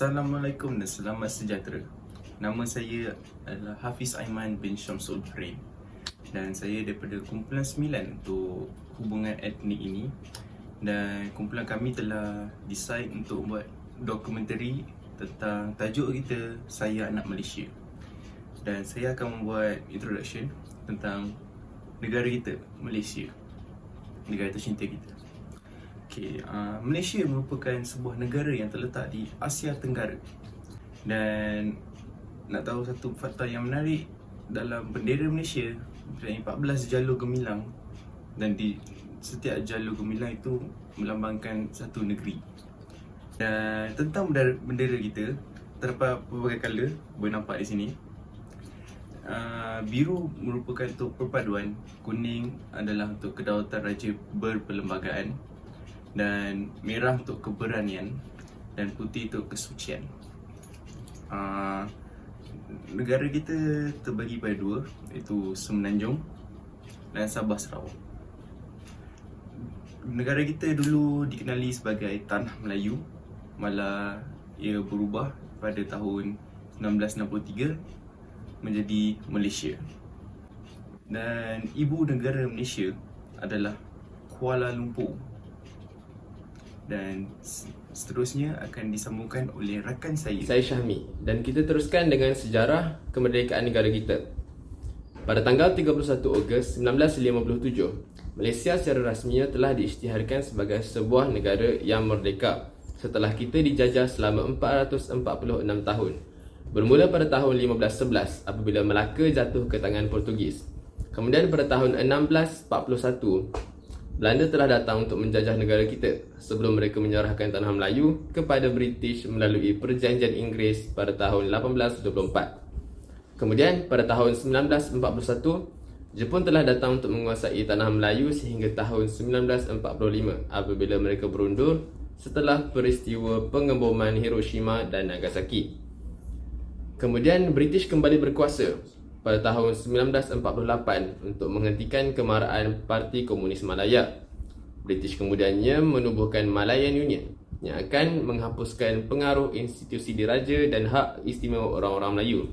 Assalamualaikum dan selamat sejahtera. Nama saya adalah Hafiz Aiman bin Syamsul Bahrain dan saya daripada kumpulan 9 untuk hubungan etnik ini, dan kumpulan kami telah decide untuk buat dokumentari tentang tajuk kita Saya Anak Malaysia. Dan saya akan membuat introduction tentang negara kita, Malaysia, negara tercinta kita. Malaysia merupakan sebuah negara yang terletak di Asia Tenggara. Dan nak tahu satu fakta yang menarik, dalam bendera Malaysia ada 14 jalur gemilang, dan di setiap jalur gemilang itu melambangkan satu negeri. Dan tentang bendera kita, terdapat pelbagai color boleh nampak di sini. Biru merupakan untuk perpaduan, kuning adalah untuk kedaulatan raja berperlembagaan, dan merah untuk keberanian, dan putih untuk kesucian. Negara kita terbagi pada dua, iaitu Semenanjung dan Sabah Sarawak. Negara kita dulu dikenali sebagai Tanah Melayu, malah ia berubah pada tahun 1963 menjadi Malaysia. Dan ibu negara Malaysia adalah Kuala Lumpur. Dan seterusnya akan disambungkan oleh rakan saya. Saya Syahmi, dan kita teruskan dengan sejarah kemerdekaan negara kita. Pada tanggal 31 Ogos 1957, Malaysia secara rasminya telah diisytiharkan sebagai sebuah negara yang merdeka setelah kita dijajah selama 446 tahun. Bermula pada tahun 1511 apabila Melaka jatuh ke tangan Portugis. Kemudian pada tahun 1641, Belanda telah datang untuk menjajah negara kita sebelum mereka menyerahkan tanah Melayu kepada British melalui Perjanjian Inggeris pada tahun 1824. Kemudian pada tahun 1941, Jepun telah datang untuk menguasai tanah Melayu sehingga tahun 1945 apabila mereka berundur setelah peristiwa pengeboman Hiroshima dan Nagasaki. Kemudian British kembali berkuasa pada tahun 1948 untuk menghentikan kemarahan Parti Komunis Malaya. British kemudiannya menubuhkan Malayan Union yang akan menghapuskan pengaruh institusi diraja dan hak istimewa orang-orang Melayu.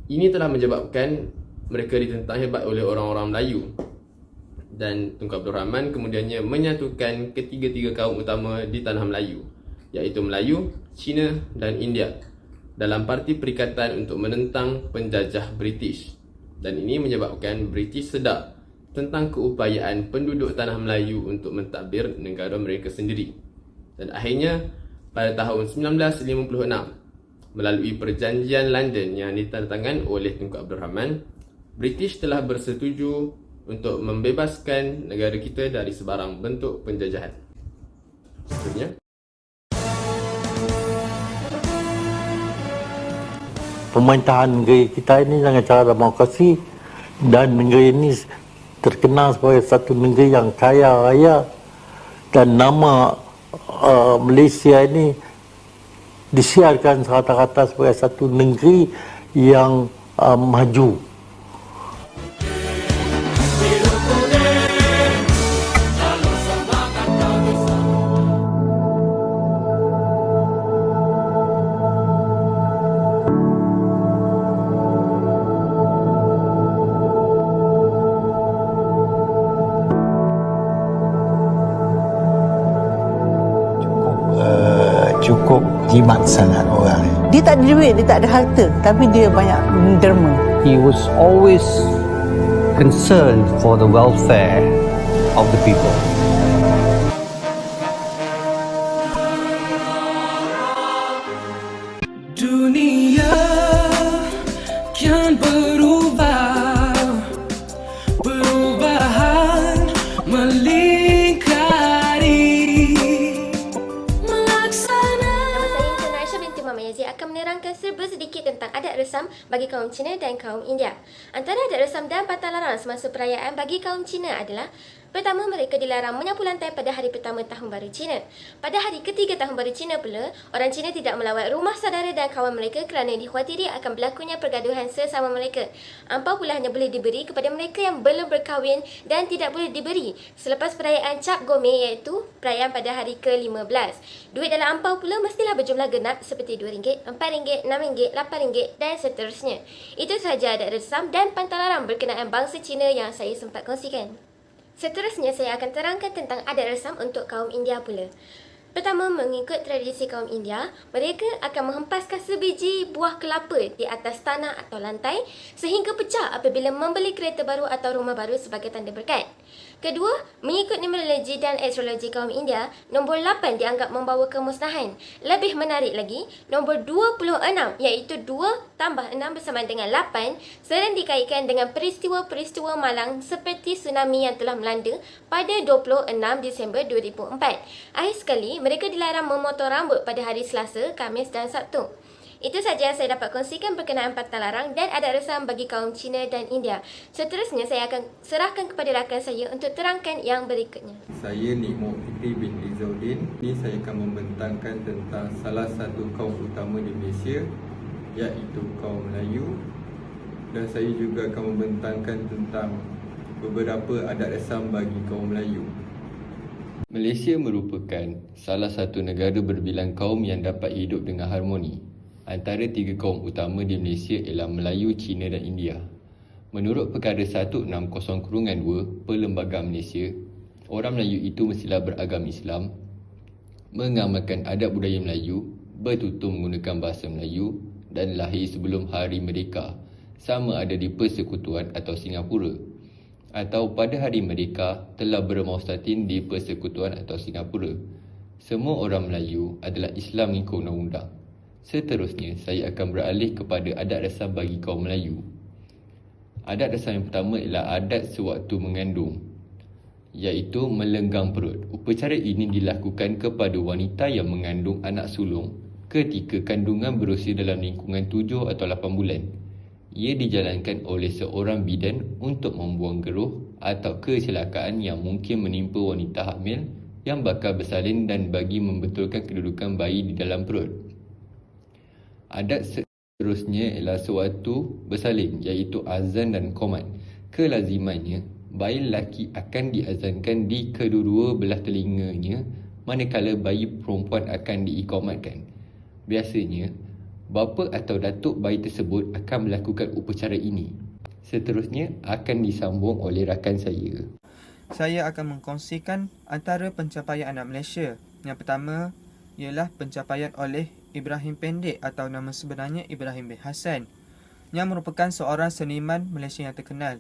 Ini telah menyebabkan mereka ditentang hebat oleh orang-orang Melayu, dan Tunku Abdul Rahman kemudiannya menyatukan ketiga-tiga kaum utama di tanah Melayu, iaitu Melayu, Cina dan India, dalam parti perikatan untuk menentang penjajah British. Dan ini menyebabkan British sedar tentang keupayaan penduduk tanah Melayu untuk mentadbir negara mereka sendiri. Dan akhirnya pada tahun 1956, melalui perjanjian London yang ditandatangan oleh Tunku Abdul Rahman, British telah bersetuju untuk membebaskan negara kita dari sebarang bentuk penjajahan. Seterusnya, pemerintahan negeri kita ini dengan cara demokrasi, dan negeri ini terkenal sebagai satu negeri yang kaya raya, dan nama Malaysia ini disiarkan serata-rata sebagai satu negeri yang maju. Cukup jimat sangat orang. Dia tak ada duit, dia tak ada harta, tapi dia banyak derma. He was always concerned for the welfare of the people. Dunia kian berubah, perubahan melingkari. Akan menerangkan serba sedikit tentang adat resam bagi kaum Cina dan kaum India. Antara adat resam dan pantang larang semasa perayaan bagi kaum Cina adalah Pertama, mereka dilarang menyapu lantai pada hari pertama Tahun Baru Cina. Pada hari ketiga Tahun Baru Cina pula, orang Cina tidak melawat rumah saudara dan kawan mereka kerana dikhawatiri akan berlakunya pergaduhan sesama mereka. Ampau pula hanya boleh diberi kepada mereka yang belum berkahwin dan tidak boleh diberi selepas perayaan Cap Gome, iaitu perayaan pada hari ke-15. Duit dalam ampau pula mestilah berjumlah genap seperti RM2, RM4, RM6, RM8 dan seterusnya. Itu sahaja adat resam dan pantang larang berkenaan bangsa Cina yang saya sempat kongsikan. Seterusnya, saya akan terangkan tentang adat resam untuk kaum India pula. Pertama, mengikut tradisi kaum India, mereka akan menghempaskan sebiji buah kelapa di atas tanah atau lantai sehingga pecah apabila membeli kereta baru atau rumah baru sebagai tanda berkat. Kedua, mengikut numerologi dan astrologi kaum India, nombor 8 dianggap membawa kemusnahan. Lebih menarik lagi, nombor 26 iaitu 2 tambah 6 bersama dengan 8 sering dikaitkan dengan peristiwa-peristiwa malang seperti tsunami yang telah melanda pada 26 Disember 2004. Akhir sekali, mereka dilarang memotong rambut pada hari Selasa, Khamis dan Sabtu. Itu sahaja yang saya dapat kongsikan berkenaan pantang larang dan adat resam bagi kaum Cina dan India. Seterusnya, saya akan serahkan kepada rakan saya untuk terangkan yang berikutnya. Saya Nikmo Fikri bin Rizauddin. Ini saya akan membentangkan tentang salah satu kaum utama di Malaysia, iaitu kaum Melayu. Dan saya juga akan membentangkan tentang beberapa adat resam bagi kaum Melayu. Malaysia merupakan salah satu negara berbilang kaum yang dapat hidup dengan harmoni. Antara tiga kaum utama di Malaysia ialah Melayu, Cina dan India. Menurut perkara 160-2 Perlembagaan Malaysia, orang Melayu itu mestilah beragam Islam, mengamalkan adat budaya Melayu, bertutur menggunakan bahasa Melayu dan lahir sebelum hari merdeka, sama ada di Persekutuan atau Singapura, atau pada hari merdeka telah bermaustatin di Persekutuan atau Singapura. Semua orang Melayu adalah Islam mengikut undang-undang. Seterusnya, saya akan beralih kepada adat resam bagi kaum Melayu. Adat resam yang pertama ialah adat sewaktu mengandung, iaitu melenggang perut. Upacara ini dilakukan kepada wanita yang mengandung anak sulung ketika kandungan berusia dalam lingkungan 7 atau 8 bulan. Ia dijalankan oleh seorang bidan untuk membuang geruh atau kecelakaan yang mungkin menimpa wanita hamil yang bakal bersalin dan bagi membetulkan kedudukan bayi di dalam perut. Adat seterusnya ialah sewaktu bersalin, iaitu azan dan qomat. Kelazimannya, bayi lelaki akan diazankan di kedua-dua belah telinganya, manakala bayi perempuan akan diikomatkan. Biasanya, bapa atau datuk bayi tersebut akan melakukan upacara ini. Seterusnya akan disambung oleh rakan saya. Saya akan mengkongsikan antara pencapaian anak Malaysia. Yang pertama ialah pencapaian oleh Ibrahim Pendek atau nama sebenarnya Ibrahim bin Hassan, yang merupakan seorang seniman Malaysia yang terkenal.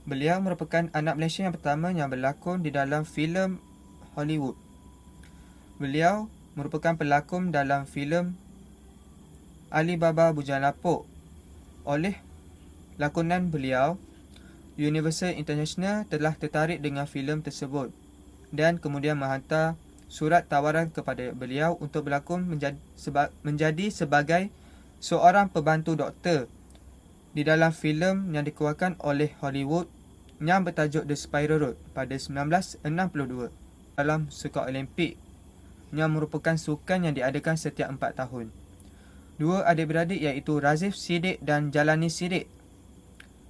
Beliau merupakan anak Malaysia yang pertama yang berlakon di dalam filem Hollywood. Beliau merupakan pelakon dalam filem Ali Baba Bujang Lapuk. Oleh lakonan beliau, Universal International telah tertarik dengan filem tersebut dan kemudian menghantar surat tawaran kepada beliau untuk berlakon menjadi sebagai seorang pembantu doktor di dalam filem yang dikeluarkan oleh Hollywood yang bertajuk The Spiral Road pada 1962 dalam Sukan Olimpik, yang merupakan sukan yang diadakan setiap 4 tahun. Dua adik-beradik iaitu Razif Siddiq dan Jalani Siddiq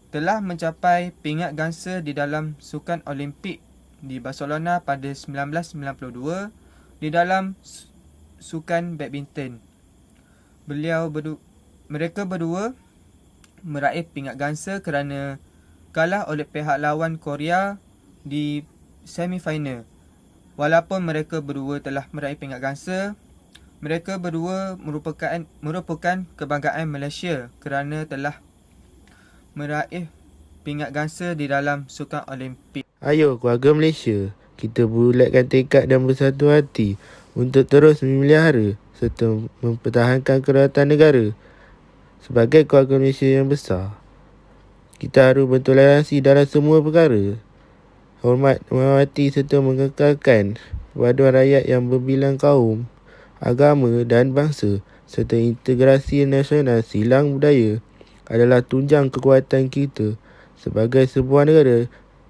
telah mencapai pingat gangsa di dalam Sukan Olimpik di Barcelona pada 1992 di dalam sukan badminton. Mereka berdua meraih pingat gangsa kerana kalah oleh pihak lawan Korea di semifinal. Walaupun mereka berdua telah meraih pingat gangsa, mereka berdua merupakan kebanggaan Malaysia kerana telah meraih pingat gangsa di dalam Sukan Olimpik. Ayo keluarga Malaysia, kita bulatkan tekad dan bersatu hati untuk terus memelihara serta mempertahankan kedaulatan negara. Sebagai keluarga Malaysia yang besar, kita harus bertoleransi dalam semua perkara, hormat, menghormati serta mengekalkan perpaduan rakyat yang berbilang kaum, agama dan bangsa serta integrasi nasional silang budaya adalah tunjang kekuatan kita sebagai sebuah negara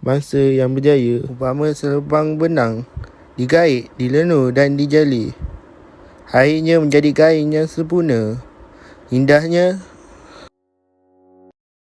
bangsa yang berjaya, umpama selubang benang, digait, dilenur dan dijali. Akhirnya menjadi kain yang sempurna. Indahnya